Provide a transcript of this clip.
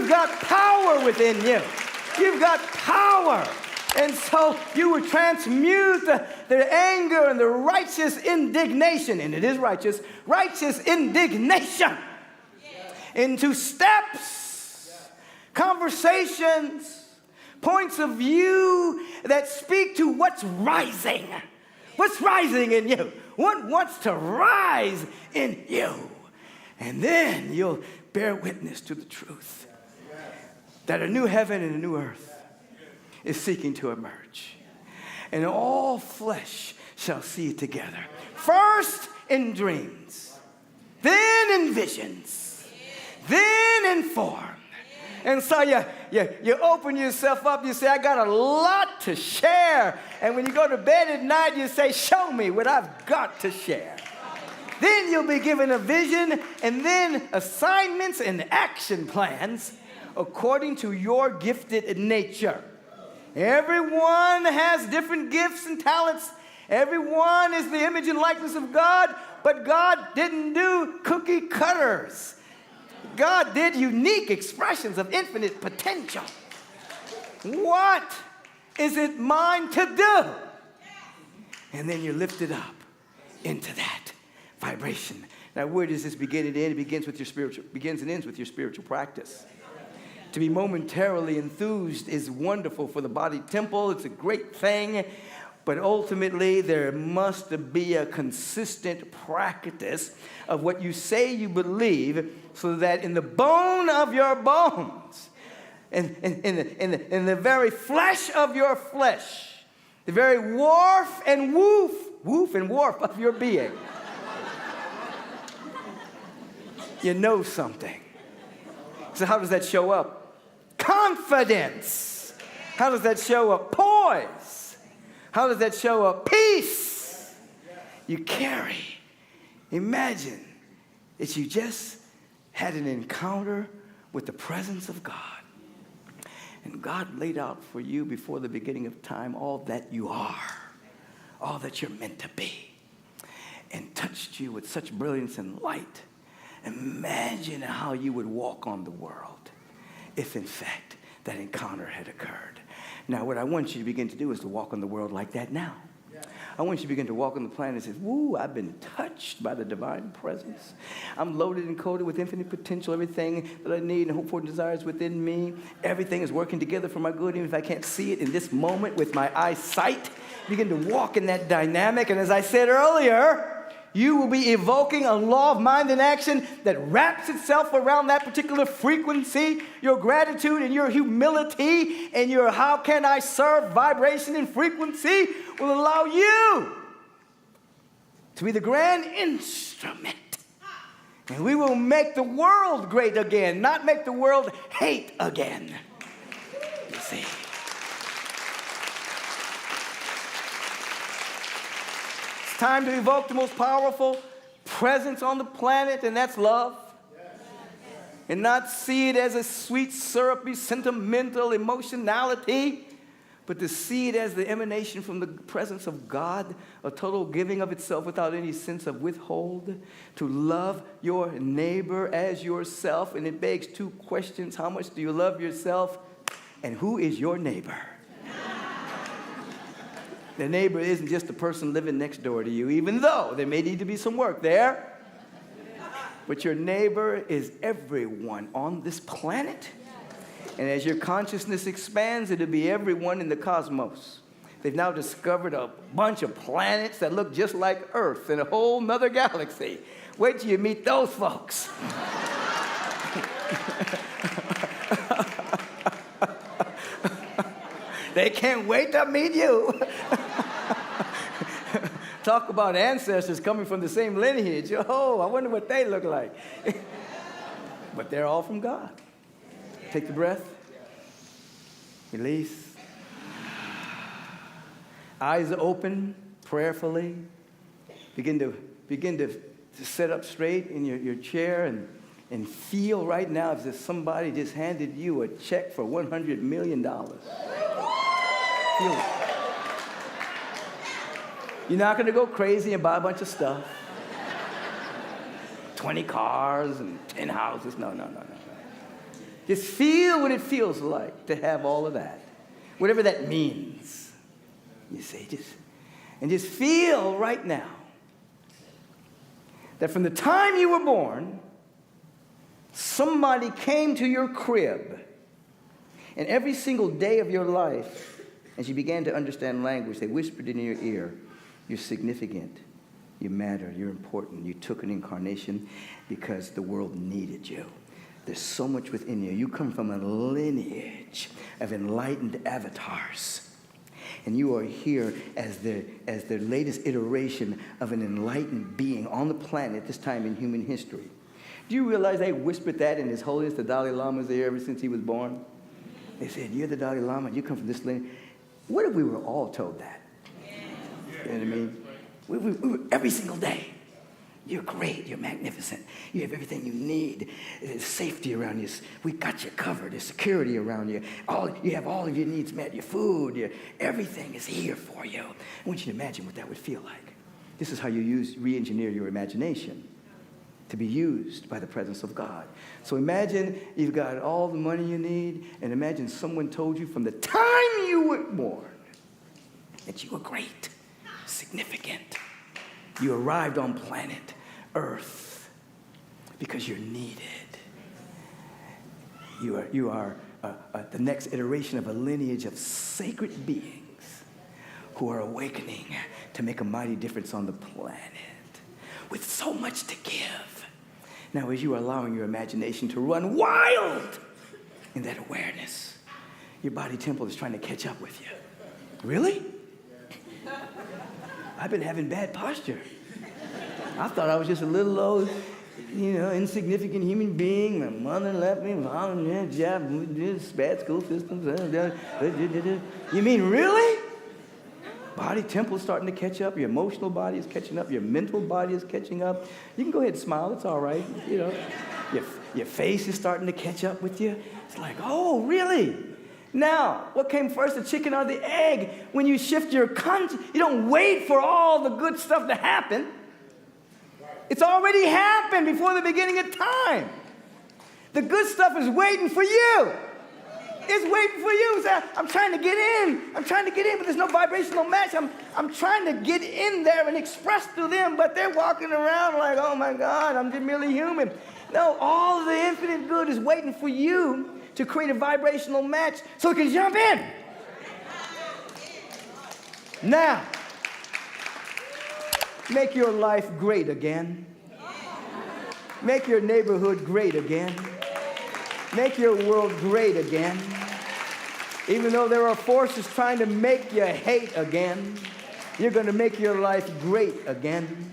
You've got power within you. You've got power. And so you would transmute the anger and the righteous indignation, and it is righteous indignation, into steps, conversations, points of view that speak to what's rising. What's rising in you? What wants to rise in you? And then you'll bear witness to the truth that a new heaven and a new earth is seeking to emerge. And all flesh shall see it together. First in dreams, then in visions, then in form. And so you open yourself up, you say, I got a lot to share. And when you go to bed at night, you say, show me what I've got to share. Then you'll be given a vision and then assignments and action plans according to your gifted nature. Everyone has different gifts and talents. Everyone is the image and likeness of God, but God didn't do cookie cutters. God did unique expressions of infinite potential. What is it mine to do? And then you're lifted up into that vibration. Now, where does this begin and end? It begins and ends with your spiritual practice. To be momentarily enthused is wonderful for the body temple. It's a great thing. But ultimately, there must be a consistent practice of what you say you believe, so that in the bone of your bones, in the very flesh of your flesh, the very woof and warp of your being, you know something. So how does that show up? Confidence. How does that show up? Poise. How does that show up? Peace. You carry. Imagine that you just had an encounter with the presence of God. And God laid out for you before the beginning of time all that you are, all that you're meant to be, and touched you with such brilliance and light. Imagine how you would walk on the world if, in fact, that encounter had occurred. Now, what I want you to begin to do is to walk on the world like that now. I want you to begin to walk on the planet and say, woo, I've been touched by the divine presence. I'm loaded and coated with infinite potential. Everything that I need and hope for and desires within me. Everything is working together for my good, even if I can't see it in this moment with my eyesight. Begin to walk in that dynamic. And as I said earlier, you will be evoking a law of mind and action that wraps itself around that particular frequency. Your gratitude and your humility and your how can I serve vibration and frequency will allow you to be the grand instrument. And we will make the world great again, not make the world hate again. You see. It's time to evoke the most powerful presence on the planet, and that's love. And not see it as a sweet, syrupy, sentimental emotionality, but to see it as the emanation from the presence of God, a total giving of itself without any sense of withhold, to love your neighbor as yourself. And it begs two questions. How much do you love yourself? And who is your neighbor? The neighbor isn't just the person living next door to you, even though there may need to be some work there. But your neighbor is everyone on this planet. And as your consciousness expands, it'll be everyone in the cosmos. They've now discovered a bunch of planets that look just like Earth in a whole nother galaxy. Wait till you meet those folks. They can't wait to meet you. Talk about ancestors coming from the same lineage. Oh, I wonder what they look like. But they're all from God. Take the breath. Release. Eyes open prayerfully. Begin to sit up straight in your chair and feel right now as if somebody just handed you a check for $100 million. Feel it. You're not going to go crazy and buy a bunch of stuff. 20 cars and 10 houses. No. Just feel what it feels like to have all of that. Whatever that means. You see, just feel right now that from the time you were born, somebody came to your crib, and every single day of your life, as you began to understand language, they whispered in your ear, you're significant, you matter, you're important. You took an incarnation because the world needed you. There's so much within you. You come from a lineage of enlightened avatars. And you are here as the latest iteration of an enlightened being on the planet at this time in human history. Do you realize they whispered that in His Holiness, the Dalai Lama's ear ever since he was born? They said, you're the Dalai Lama, you come from this lineage. What if we were all told that? You know what I mean? We every single day. You're great. You're magnificent. You have everything you need. There's safety around you. We got you covered. There's security around you. You have all of your needs met. Your food, everything is here for you. I want you to imagine what that would feel like. This is how you re-engineer your imagination to be used by the presence of God. So imagine you've got all the money you need, and imagine someone told you from the time you were born that you were great, significant. You arrived on planet Earth because you're needed. You are the next iteration of a lineage of sacred beings who are awakening to make a mighty difference on the planet with so much to give. Now, as you are allowing your imagination to run wild in that awareness, your body temple is trying to catch up with you. Really? I've been having bad posture. I thought I was just a little old, insignificant human being. My mother left me, bad school systems. You mean really? Body temple is starting to catch up. Your emotional body is catching up. Your mental body is catching up. You can go ahead and smile. It's all right. Your face is starting to catch up with you. It's like, oh, really? Now, what came first, the chicken or the egg? When you shift your conscience, you don't wait for all the good stuff to happen. It's already happened before the beginning of time. The good stuff is waiting for you. It's waiting for you. Say, I'm trying to get in. But there's no vibrational match. I'm trying to get in there and express to them, but they're walking around like, oh my God, I'm just merely human. No, all of the infinite good is waiting for you to create a vibrational match so it can jump in. Now, make your life great again. Make your neighborhood great again. Make your world great again. Even though there are forces trying to make you hate again, you're going to make your life great again.